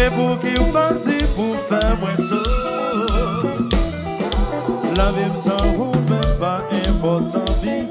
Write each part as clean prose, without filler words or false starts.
Et pour qui vous pensez pour faire moins tôt. La vie sans vous même pas important vivre.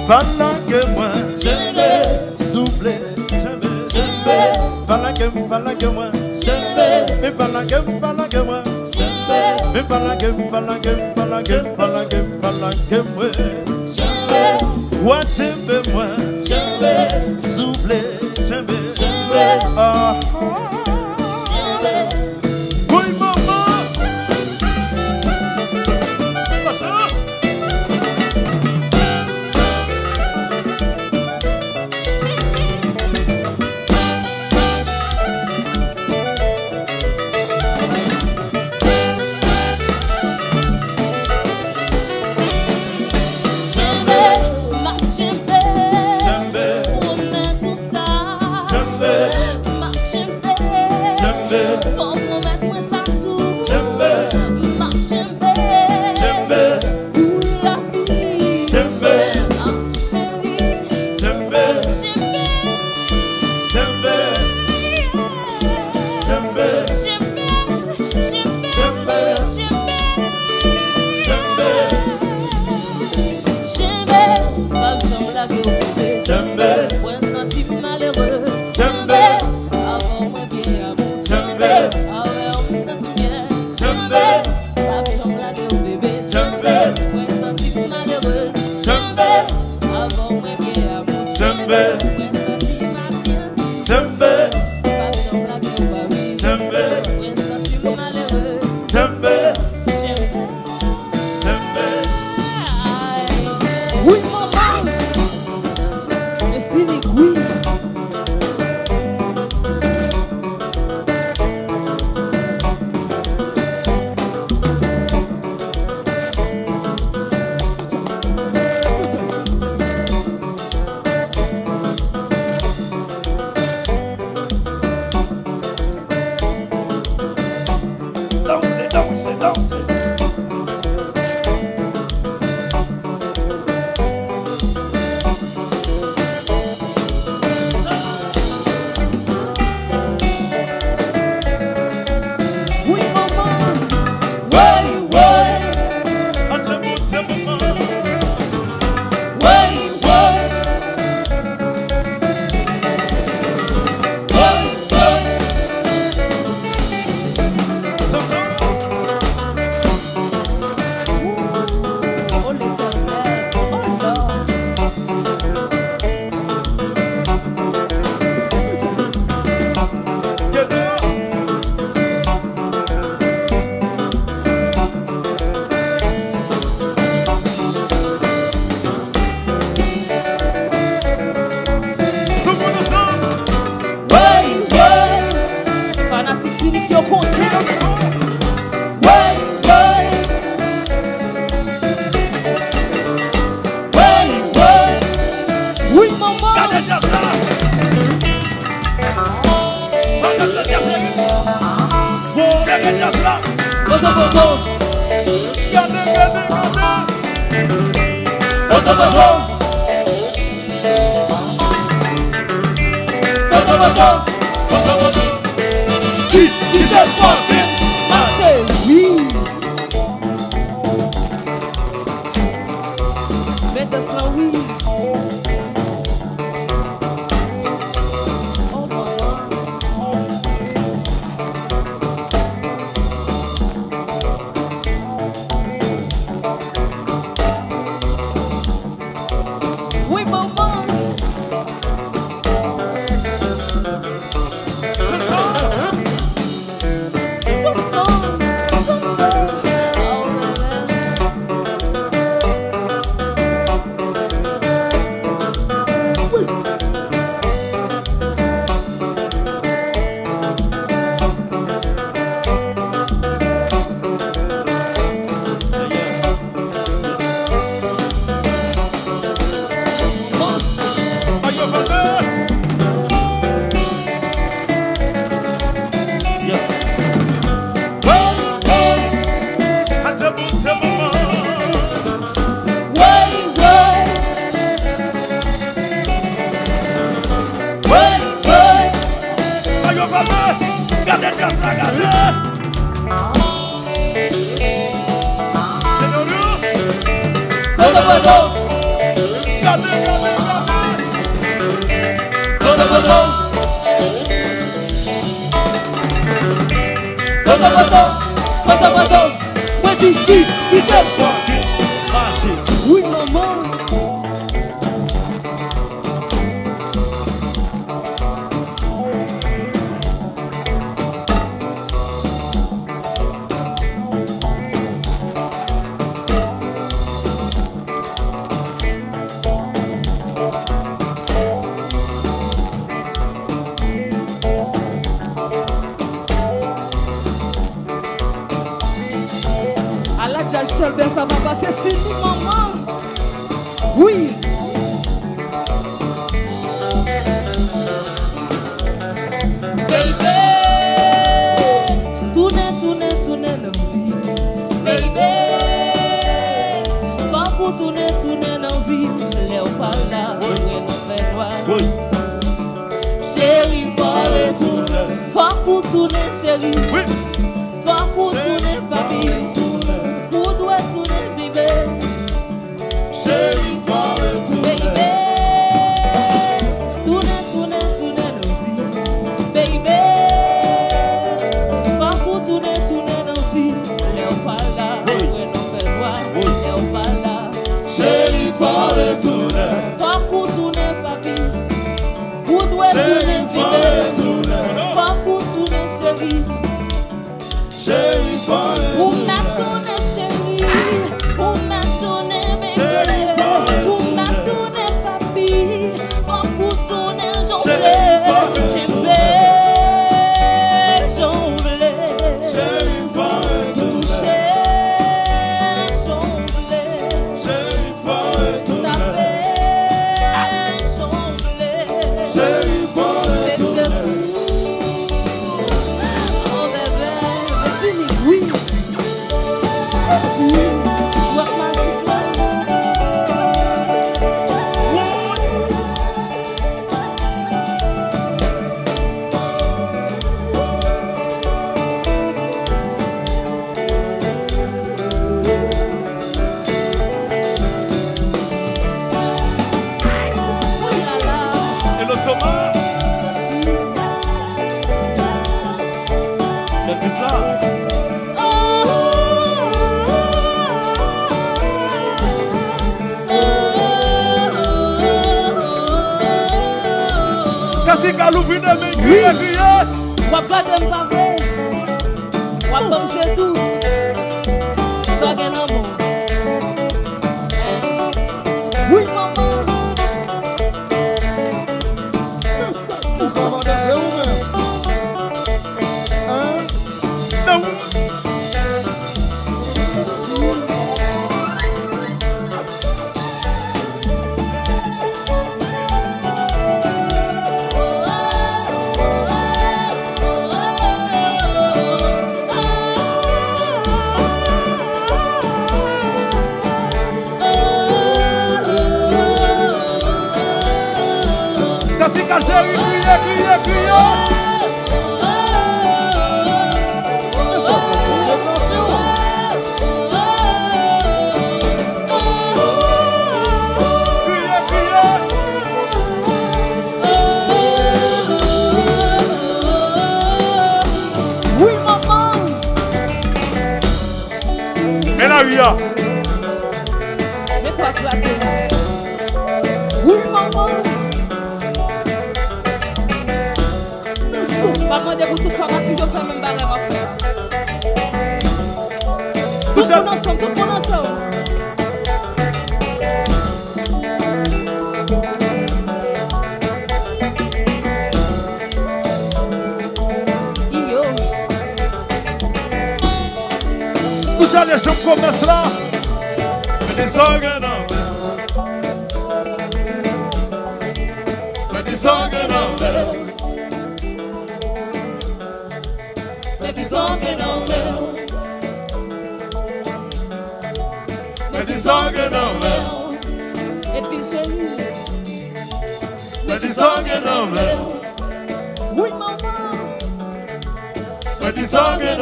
Voilà que moi, j'aime souffler, j'aime, voilà que moi, j'aime, mais voilà que moi, j'aime, mais voilà que moi, j'aime, what j'aime moi, j'aime souffler, j'aime, ah. Qui s'est porté marcher, oui. Mais de ça, oui. Oh maman. Oui maman. Oui, maman. Ben, ça va passer si nous, maman. Oui. Baby, tourner dans vie. Baby, pas pour tourner dans vie. Léo pas là, tourner dans fait noir. Chérie, faut pour tourner, chérie. Faut pour tourner, famille. Si Kalou vient de crier, crier. Wap gade m'pa vrai. Wap m'se tous. Ça gen amour. Oui maman. Pour comment danser ou même? Hein? Non. qu'à chérie, crier. Mais ça, c'est conséquention. Oui, maman. Mais là, Ria. Mais pas claquer. Oui, maman. Maman, de vous tout faire, si je fais même bagarre, ma frère. Tout le monde ensemble, tout le monde ensemble. Yo. Tout ça, les gens commencent là. Des organes. Des organes. Des organes. Des organes. Et puis chérie. Des organes. Oui, maman. Des organes.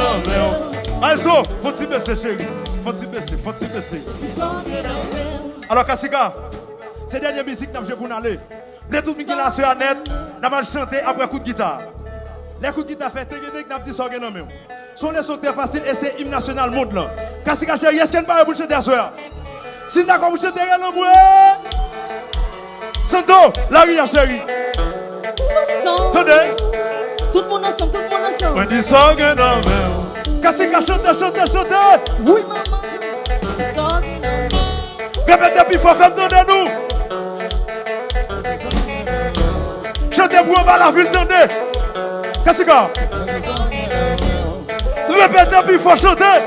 Also, faut-il baisser, chérie? Faut-il baisser. Des organes. Alors, Kassika, c'est dernière musique que nous avons joué. Les tout le monde sur net, nous allons chanter après coup de guitare. Les coups de guitare fait que nous avons dit ça. Sont les sauter faciles et c'est hymne national monde là. Kassika, chérie, est-ce qu'il n'y a pas de chanter à soir? Si nous avons chanté l'amour, Santo, la ria, chérie. Attendez. Tout le monde ensemble, tout le monde ensemble. When this song is on, Kassika, chante. Oui, maman. Des organes. Répétez plus fort, faites nous. Chantez pour on la ville, tendez. Kassika. Répétez plus fort, chantez.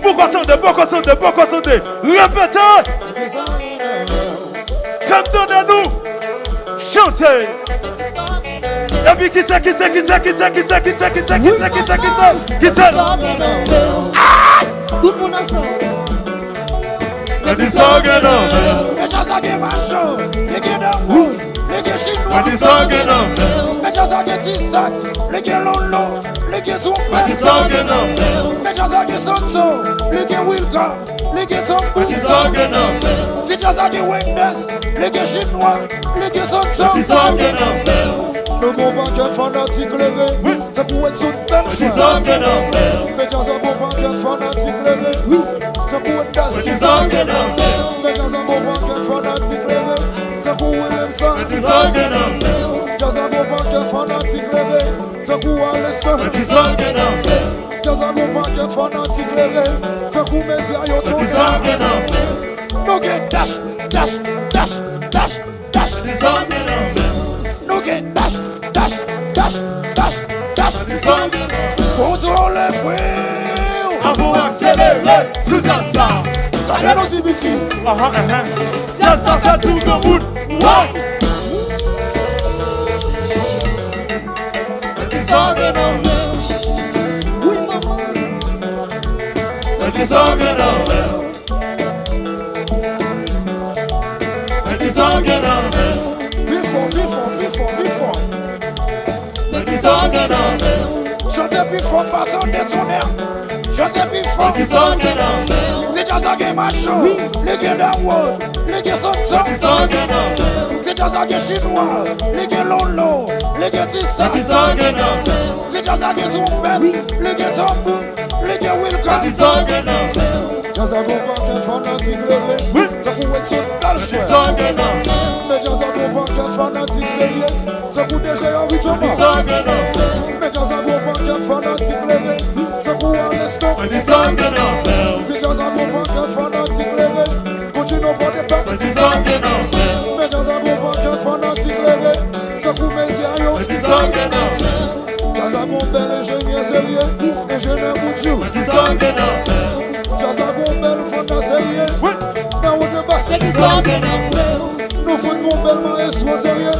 Beaucoup attendez. Répétez. Faites nous. Chantez. Et puis quittez. Tout le monde ensemble. When this song is on, Mais j'en sais macho, les gars d'Angoul, les gars chinois. when this song is on, Mais j'en sais T-Sax, les gars Lolo, les gars when this song is on, Mais j'en sais Sonso, les gars Wilka, les gars when this Tombo. song is on, Si j'en sais Wendes, les gars chinois, les gars Sonso. when this song is on, Le gros paquet fanatique levé, ça pourrait être sous belle when this song is on, Mais j'en sais gros paquet fanatique levé, ça pourrait être when this das. song is on, Mais j'en sais gros paquet fanatique levé, ça pourrait être ça. when this song is on, J'en sais gros paquet fanatique levé, ça pourrait être l'instant. when this song is on, J'en sais gros paquet fanatique levé, ça pourrait être yo when this song is on, No get dash. when this song is on, No get dash. when this song is on. Contrôle les frères. Avant accélérer, sous ça. Ça vient aussi petit. Ça fait tout le monde. When this song is on, Oui, maman. when this song is on, when this song is on, Before. when this song is on, Chantez before, pas ton détourner. Chantez before. when this song is on, C'est Jazza qui est macho. Les gars d'Angoul, les gars when this Sonso. song is on, C'est Jazza qui est chinois. Les gars Lolo, les gars when this T-Sax. song is on, C'est Jazza qui est Zombet, les gars Tombo, les gars Wilka. when this song is on, Jazza gros paquet fanatique levé, ça pourrait être sous dans le when this choix. song is on, Mais Jazza gros paquet fanatique sérieux, ça coûte déjà un when this huit song is on, Mais Jazza gros paquet fanatique levé, ça coûte un instant. when this song is on, C'est Jazza gros paquet fanatique levé, continue pas de perdre. when this song is on, Mais Jazza gros paquet fanatique levé, ça coûte mes yeux. when this song is on, Jazza gros bel ingénieur sérieux, ingénieur boudjou. when this song is on, Jazza gros bel fonda sérieux, mais on ne passe. C'est qui sort de nos Nous faisons gros bel maestro sérieux.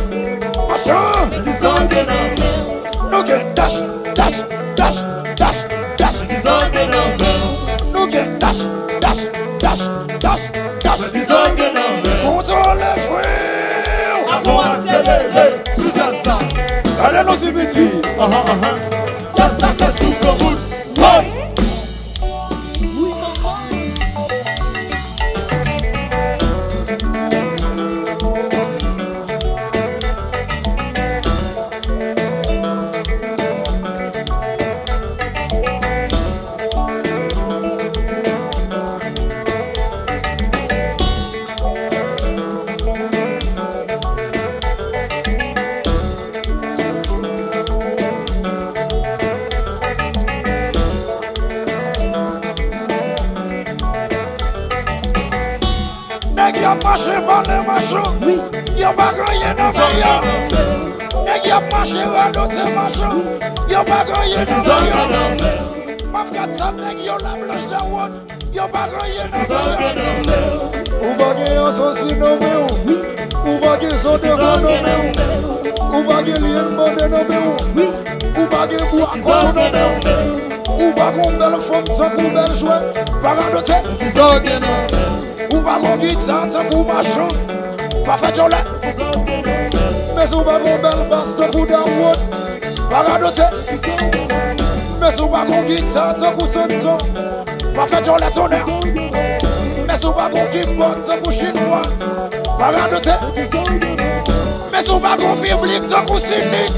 Machin! when this song is on, Nous get dash. when this song is on, Nous get dash. when this song is on, Contrôle les fruits. nous c'est petit. Ça fait tout le monde. Ouais. Oui, maman. Nèg a marché par les machins. Oui. Y'a pas grand dans le nèg a marché à l'autre machin. Y'a pas grand dans le m'a regarde ça nèg yo la blanche de route. Y'a pas grand dans le ou pas gagner un sauci nommé ou pas gagner son devant nommé ou pas gagner lien monde nommé ou pas gagner bois cochon nommé ou pas qu'on belle femme sans qu'on belle jouer pas grand ou pas qu'on guitare sans qu'on machin pas fait jolie mais ou pas qu'on belle basse sans qu'on downward pas grand mais ou pas qu'on guitare sans qu'on sonne pas fait jolie tonnerre mais ou pas qu'on keyboard sans qu'on chinois pas grand mais ou pas qu'on public sans qu'on cynique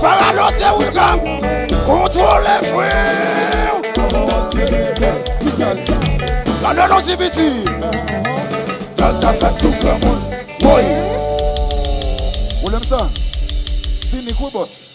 pas grand welcome contrôle les frères non, c'est petit. Ça fait tout le monde. Oui. Vous l'aimez ça? C'est Nico Boss.